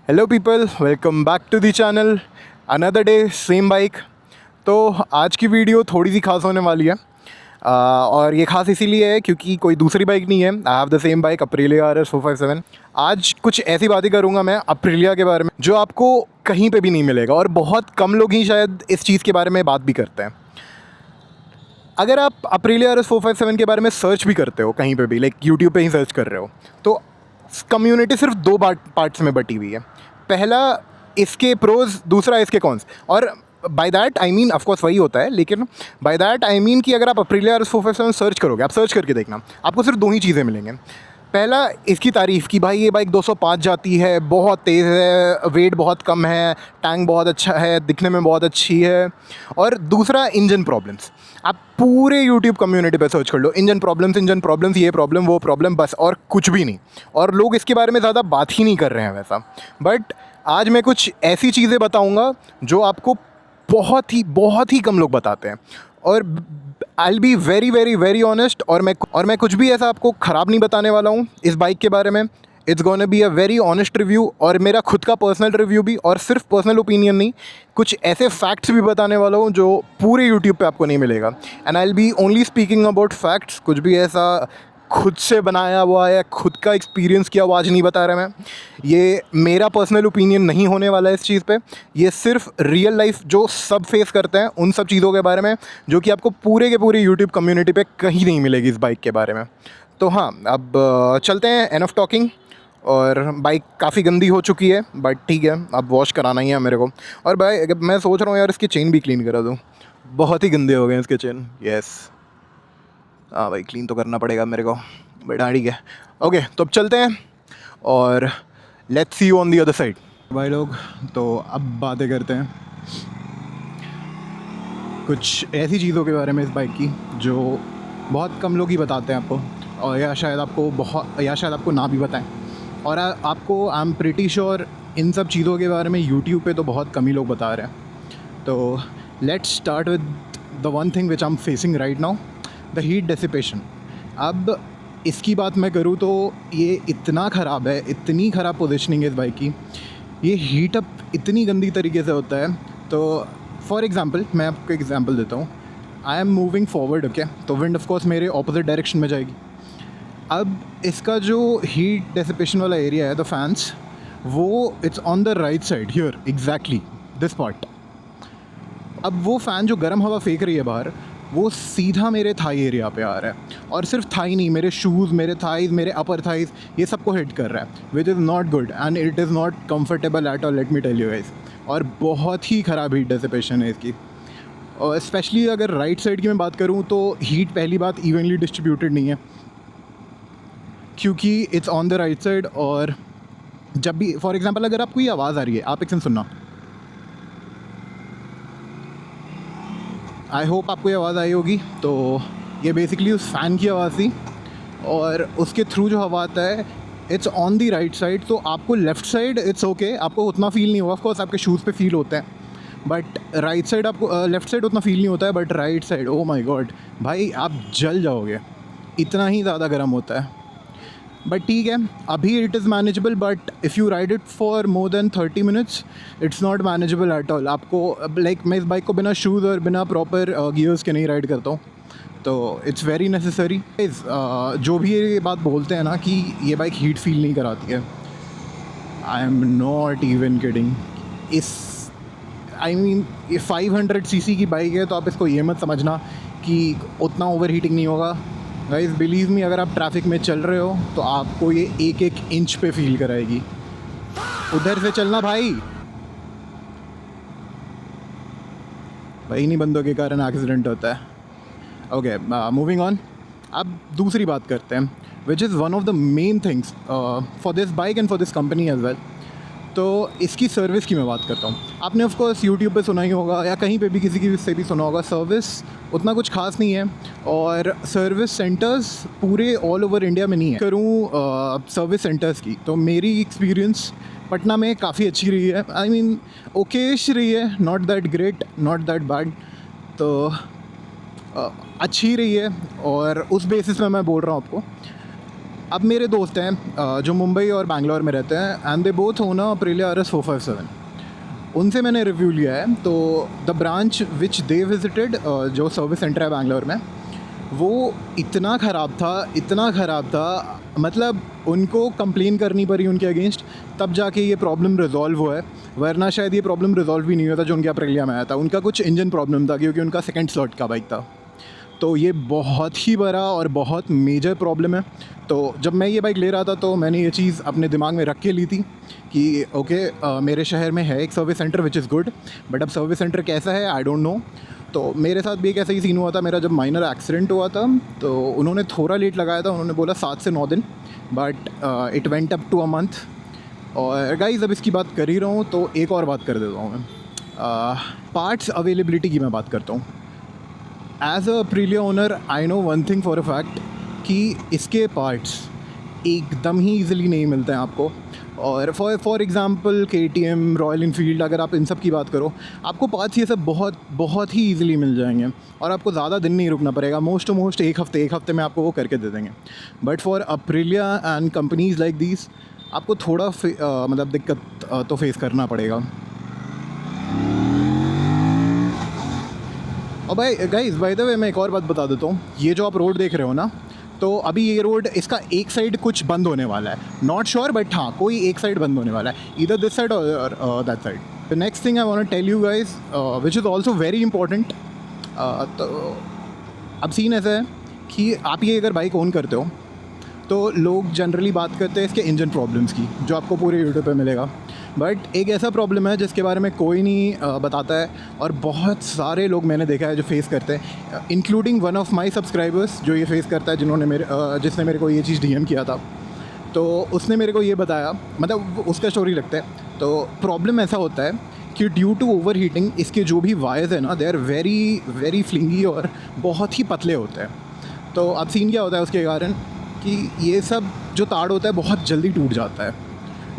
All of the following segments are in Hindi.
Hello people, welcome back to the channel. Another day same bike. तो आज की वीडियो थोड़ी सी खास होने वाली है और ये खास इसीलिए है क्योंकि कोई दूसरी बाइक नहीं है। I have the same bike Aprilia RS 457। आज कुछ ऐसी बातें करूँगा मैं अप्रिलिया के बारे में जो आपको कहीं पे भी नहीं मिलेगा और बहुत कम लोग ही शायद इस चीज़ के बारे में बात भी करते हैं। अगर आप अप्रिलिया RS 457 के बारे में सर्च भी करते हो कहीं पे भी, लाइक यूट्यूब पे ही सर्च कर रहे हो, तो कम्युनिटी सिर्फ दो पार्ट्स में बटी हुई है। पहला इसके प्रोज, दूसरा इसके कॉन्स। और by that I mean of course वही होता है, लेकिन बाय दैट आई मीन कि अगर आप अप्रिलिया RS 457 सर्च करोगे, आप सर्च करके देखना, आपको सिर्फ दो ही चीज़ें मिलेंगे। पहला इसकी तारीफ़ कि भाई ये बाइक 205 जाती है, बहुत तेज़ है, वेट बहुत कम है, टैंक बहुत अच्छा है, दिखने में बहुत अच्छी है। और दूसरा इंजन प्रॉब्लम्स। आप पूरे यूट्यूब कम्युनिटी पे सर्च कर लो, इंजन प्रॉब्लम्स, ये प्रॉब्लम वो प्रॉब्लम, बस और कुछ भी नहीं। और लोग इसके बारे में ज़्यादा बात ही नहीं कर रहे हैं वैसा। बट आज मैं कुछ ऐसी चीज़ें बताऊँगा जो आपको बहुत ही कम लोग बताते हैं। और I will be very very very honest. और मैं कुछ भी ऐसा आपको ख़राब नहीं बताने वाला हूँ इस बाइक के बारे में। It's gonna be a very honest review, और मेरा खुद का पर्सनल रिव्यू भी, और सिर्फ पर्सनल ओपिनियन नहीं, कुछ ऐसे फैक्ट्स भी बताने वाला हूँ जो पूरे यूट्यूब पे आपको नहीं मिलेगा। And I will be only speaking about facts. कुछ भी ऐसा खुद से बनाया हुआ है, खुद का एक्सपीरियंस किया हुआ आज नहीं बता रहा मैं। ये मेरा पर्सनल ओपिनियन नहीं होने वाला है इस चीज़ पे। ये सिर्फ रियल लाइफ जो सब फेस करते हैं उन सब चीज़ों के बारे में जो कि आपको पूरे के पूरे यूट्यूब कम्युनिटी पे कहीं नहीं मिलेगी इस बाइक के बारे में। तो हाँ, अब चलते हैं, एनफ टॉकिंग। और बाइक काफ़ी गंदी हो चुकी है, बट ठीक है, अब वॉश कराना ही है मेरे को। और भाई मैं सोच रहा हूँ यार इसकी चेन भी क्लीन करा दूँ, बहुत ही गंदे हो गए इसके चेन। यस, हाँ भाई, क्लीन तो करना पड़ेगा मेरे को, बट हाँ ठीक है। ओके, तो अब चलते हैं और let's see you on the other side. भाई लोग, तो अब बातें करते हैं कुछ ऐसी चीज़ों के बारे में इस बाइक की जो बहुत कम लोग ही बताते हैं आपको, और या शायद आपको ना भी बताएं। और आपको I am pretty sure in सब चीज़ों के बारे में यूट्यूब पे तो बहुत कम ही लोग बता रहे हैं। तो let's start with the one thing which I am facing right now, the heat dissipation. अब इसकी बात मैं करूँ तो ये इतना ख़राब है, इतनी ख़राब पोजीशनिंग है इस बाइक की। ये हीट अप इतनी गंदी तरीके से होता है। तो फॉर एग्ज़ाम्पल मैं आपको एग्ज़ाम्पल देता हूँ। I am moving forward, okay, तो विंड ऑफ कोर्स मेरे ऑपोजिट डायरेक्शन में जाएगी। अब इसका जो हीट डेसिपेशन वाला एरिया है, द फैंस, वो it's on the right side here, exactly this part. अब वो फ़ैन जो गर्म हवा फेंक रही है बाहर, वो सीधा मेरे थाई एरिया पे आ रहा है। और सिर्फ थाई नहीं, मेरे शूज़, मेरे थाइज़, मेरे अपर थाइज़, ये सबको हिट कर रहा है, which is not good and it is not comfortable at all, let me tell you guys. और बहुत ही ख़राब हीट डेसिपेशन है इसकी। और स्पेशली अगर राइट साइड की मैं बात करूँ तो हीट पहली बात इवनली डिस्ट्रीब्यूटेड नहीं है, क्योंकि it's on the right side. और जब भी फॉर एग्जांपल अगर आपको ये आवाज़ आ रही है, आप एक सेकंड सुनना, आई होप आपको ये आवाज़ आई होगी। तो ये बेसिकली उस फ़ैन की आवाज़ थी, और उसके थ्रू जो हवा आता है it's on the right side. तो आपको लेफ़्ट साइड इट्स ओके, आपको उतना फील नहीं होगा, ऑफकोर्स आपके शूज़ पे फील होते हैं, बट राइट साइड आपको, लेफ़्ट साइड उतना फील नहीं होता है, but right side, oh my god भाई, आप जल जाओगे, इतना ही ज़्यादा गर्म होता है। बट ठीक है, अभी it is manageable, but if you ride it for more than 30 minutes it's not manageable at all. आपको लाइक मैं इस बाइक को बिना शूज़ और बिना प्रॉपर गियर्स के नहीं राइड करता हूँ, तो इट्स वेरी नेसेसरी। जो भी ये बात बोलते हैं ना कि ये बाइक हीट फील नहीं कराती है, आई एम नॉट इवन किडिंग। इस आई मीन ये 500 सीसी की बाइक है, तो आप इसको ये मत समझना कि उतना ओवर हीटिंग नहीं होगा। गाइस बिलीव मी, अगर आप ट्रैफिक में चल रहे हो तो आपको ये एक एक इंच पे फील कराएगी। उधर से चलना भाई, नहीं बंदों के कारण एक्सीडेंट होता है। Okay, moving on. अब दूसरी बात करते हैं, which is one of the main things for this bike and for this company as well. तो इसकी सर्विस की मैं बात करता हूँ। आपने ऑफ कोर्स यूट्यूब पे सुना ही होगा, या कहीं पे भी किसी की से भी सुना होगा, सर्विस उतना कुछ खास नहीं है, और सर्विस सेंटर्स पूरे ऑल ओवर इंडिया में नहीं है। करूँ सर्विस सेंटर्स की, तो मेरी एक्सपीरियंस पटना में काफ़ी अच्छी रही है। आई मीन ओकेश रही है, not that great, not that bad, तो अच्छी रही है। और उस बेसिस में मैं बोल रहा हूँ आपको। अब मेरे दोस्त हैं जो मुंबई और बैंगलोर में रहते हैं and they both own Aprilia RS 457। उनसे मैंने रिव्यू लिया है। तो the branch which they visited, जो सर्विस सेंटर है बैंगलोर में, वो इतना ख़राब था, मतलब उनको कंप्लेन करनी पड़ी उनके अगेंस्ट, तब जाके ये प्रॉब्लम रिजॉल्व हुआ है, वरना शायद ये प्रॉब्लम रिजॉल्व भी नहीं होता जो उनके अप्रिलिया में आया था। उनका कुछ इंजन प्रॉब्लम था क्योंकि उनका सेकंड स्लॉट का बाइक था। तो ये बहुत ही बड़ा और बहुत मेजर प्रॉब्लम है। तो जब मैं ये बाइक ले रहा था तो मैंने ये चीज़ अपने दिमाग में रख के ली थी कि ओके, मेरे शहर में है एक service centre which is good, but अब सर्विस सेंटर कैसा है आई डोंट नो। तो मेरे साथ भी एक ऐसा ही सीन हुआ था। मेरा जब माइनर एक्सीडेंट हुआ था तो उन्होंने थोड़ा लेट लगाया था, उन्होंने बोला 7 से 9 दिन, but it went up to a month. और गाइस अब इसकी बात कर ही रहा हूँ तो एक और बात कर देता हूँ मैं, पार्ट्स अवेलेबिलिटी की मैं बात करता हूँ। As a Aprilia owner I know one thing for a fact कि इसके पार्ट्स एकदम ही ईजिली नहीं मिलते हैं आपको। और for example KTM, royal Enfield, अगर आप इन सब की बात करो, आपको पार्ट्स ये सब बहुत ही ईजिली मिल जाएंगे और आपको ज़्यादा दिन नहीं रुकना पड़ेगा। मोस्ट टू मोस्ट एक हफ़्ते में आपको वो करके दे देंगे। But for Aprilia and companies like these आपको थोड़ा मतलब दिक्कत तो फेस करना पड़ेगा। और भाई गाइस, बाय द वे मैं एक और बात बता देता हूँ। ये जो आप रोड देख रहे हो ना, तो अभी ये रोड, इसका एक साइड कुछ बंद होने वाला है, नॉट श्योर, बट हाँ कोई एक साइड बंद होने वाला है, ईदर दिस साइड और that side. The next thing I want to tell you guys which is also very important. तो अब सीन ऐसा है कि आप ये अगर बाइक ओन करते हो तो लोग जनरली बात करते हैं इसके इंजन प्रॉब्लम्स की, जो आपको पूरे यूट्यूब पे मिलेगा। बट एक ऐसा प्रॉब्लम है जिसके बारे में कोई नहीं बताता है और बहुत सारे लोग मैंने देखा है जो फेस करते हैं, including one of my subscribers जो ये फेस करता है, जिसने मेरे को ये चीज़ DM किया था। तो उसने मेरे को ये बताया, मतलब उसका स्टोरी लगता है। तो प्रॉब्लम ऐसा होता है कि ड्यू टू ओवर हीटिंग इसके जो भी वायर्स है ना, दे आर वेरी फ्लिंगी और बहुत ही पतले होते हैं। तो अब सीन क्या होता है उसके कारण कि ये सब जो तार होता है बहुत जल्दी टूट जाता है,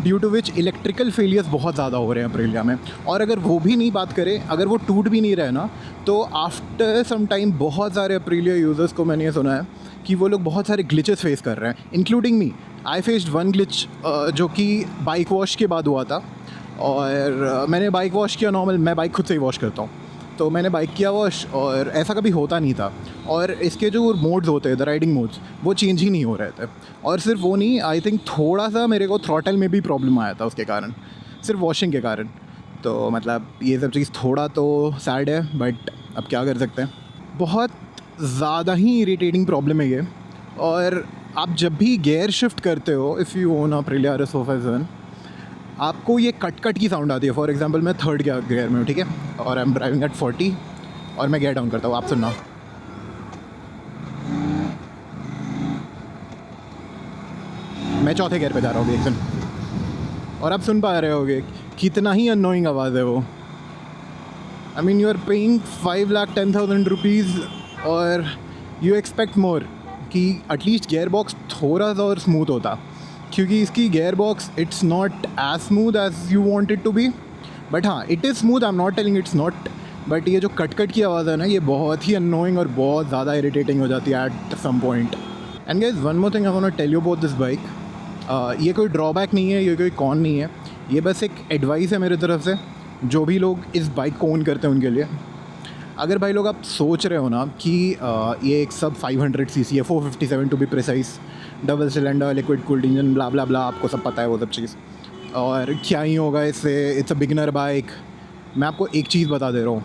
due to which electrical failures बहुत ज़्यादा हो रहे हैं अप्रिलिया में। और अगर वो भी नहीं बात करें, अगर वो टूट भी नहीं रहे ना, तो आफ्टर सम टाइम बहुत सारे अप्रिलिया यूज़र्स को मैंने ये सुना है कि वो लोग बहुत सारे ग्लिचेस फेस कर रहे हैं, including me. I faced one glitch जो कि बाइक वॉश के बाद हुआ था। और मैंने बाइक वॉश किया नॉर्मल, मैं बाइक खुद से ही वॉश करता हूँ, तो मैंने बाइक किया वॉश और ऐसा कभी होता नहीं था। और इसके जो मोड्स होते हैं, द राइडिंग मोड्स, वो चेंज ही नहीं हो रहे थे। और सिर्फ वो नहीं, आई थिंक थोड़ा सा मेरे को थ्रॉटल में भी प्रॉब्लम आया था उसके कारण, सिर्फ वॉशिंग के कारण। तो मतलब ये सब चीज़ थोड़ा तो सैड है, बट अब क्या कर सकते हैं। बहुत ज़्यादा ही इरिटेटिंग प्रॉब्लम है ये। और आप जब भी गियर शिफ्ट करते हो, if you own Aprilia RS 457, आपको ये कट की साउंड आती है। फॉर एग्जांपल मैं थर्ड गियर में हूँ, ठीक है, और आई एम ड्राइविंग एट 40 और मैं गियर डाउन करता हूँ, आप सुनना। मैं चौथे गियर पे जा रहा हूँ एक सेकंड, और आप सुन पा रहे होगे कितना ही अननोइंग आवाज़ है वो। I mean you are paying 5,10,000 rupees और यू एक्सपेक्ट मोर कि एटलीस्ट गियर बॉक्स थोड़ा सा और स्मूथ होता, क्योंकि इसकी gear box it's not as smooth as you want it to be. But हाँ, it is smooth, I am not telling it's not, but ये जो कट की आवाज़ है ना, ये बहुत ही अननोइंग और बहुत ज़्यादा इरिटेटिंग हो जाती है at some point. And guys, one more thing I want to tell you about this bike. ये कोई ड्रॉबैक नहीं है, ये कोई कॉन नहीं है, ये बस एक एडवाइस है मेरे तरफ से जो भी लोग इस बाइक को ओन करते हैं उनके लिए। अगर भाई लोग आप सोच रहे हो ना कि ये एक सब 500 cc है, 457 to be precise, double cylinder, liquid cooled engine, blah blah blah, आपको सब पता है वो सब चीज़, और क्या ही होगा इससे, इट्स अ बिगनर बाइक। मैं आपको एक चीज़ बता दे रहा हूँ,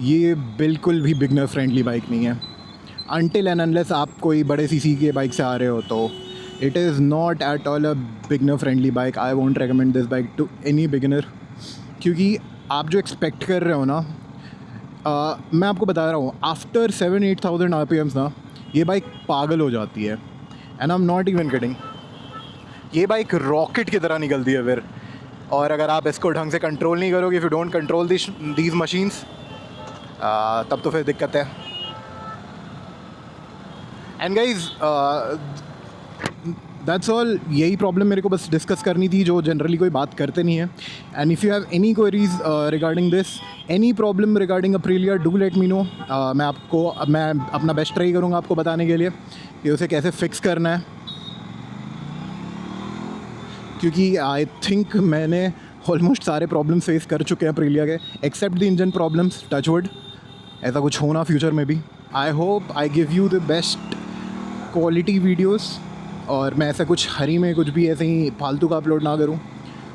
ये बिल्कुल भी बिगनर फ्रेंडली बाइक नहीं है। अनटिल एंड अनलेस आप कोई बड़े CC के बाइक से आ रहे हो, तो it is not at all a beginner friendly bike. I won't recommend this bike to any beginner, क्योंकि आप जो एक्सपेक्ट कर रहे हो ना, मैं आपको बता रहा हूँ, आफ्टर 7-8,000 RPMs ना, ये बाइक पागल हो जाती है। And I am not even kidding, ये बाइक रॉकेट की तरह निकलती है फिर। और अगर आप इसको ढंग से कंट्रोल नहीं करोगे, if you don't control these machines, तब तो फिर दिक्कत है। एंड गाइज, दैट्स ऑल, यही प्रॉब्लम मेरे को बस डिस्कस करनी थी, जो जनरली कोई बात करते नहीं है। And if you have any queries regarding this, any problem regarding Aprilia, do let me no. मैं अपना बेस्ट ट्राई करूँगा आपको बताने के लिए कि उसे कैसे फिक्स करना है। क्योंकि आई थिंक मैंने ऑलमोस्ट सारे प्रॉब्लम फेस कर चुके हैं अप्रिलिया के, except the engine problems, touchwood ऐसा कुछ होना फ्यूचर में भी। I hope I give you the best quality videos और मैं ऐसा कुछ हरी में कुछ भी ऐसे ही फालतू का अपलोड ना करूं।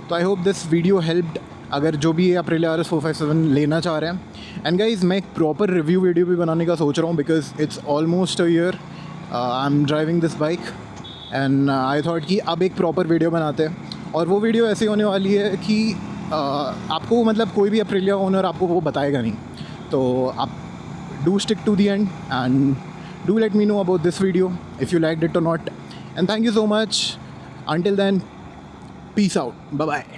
तो I hope this video helped, अगर जो भी अप्रिलिया RS 457 लेना चाह रहे हैं। एंड गाइज मैं एक प्रॉपर रिव्यू वीडियो भी बनाने का सोच रहा हूँ, because it's almost a year I am driving this bike and I thought कि अब एक प्रॉपर वीडियो बनाते हैं। और वो वीडियो ऐसी होने वाली है कि आपको मतलब कोई भी अप्रिलिया ओनर आपको वो बताएगा नहीं, तो आप do stick to the end and do let me know about this video if you liked it or not. And thank you so much. Until then, peace out. Bye bye.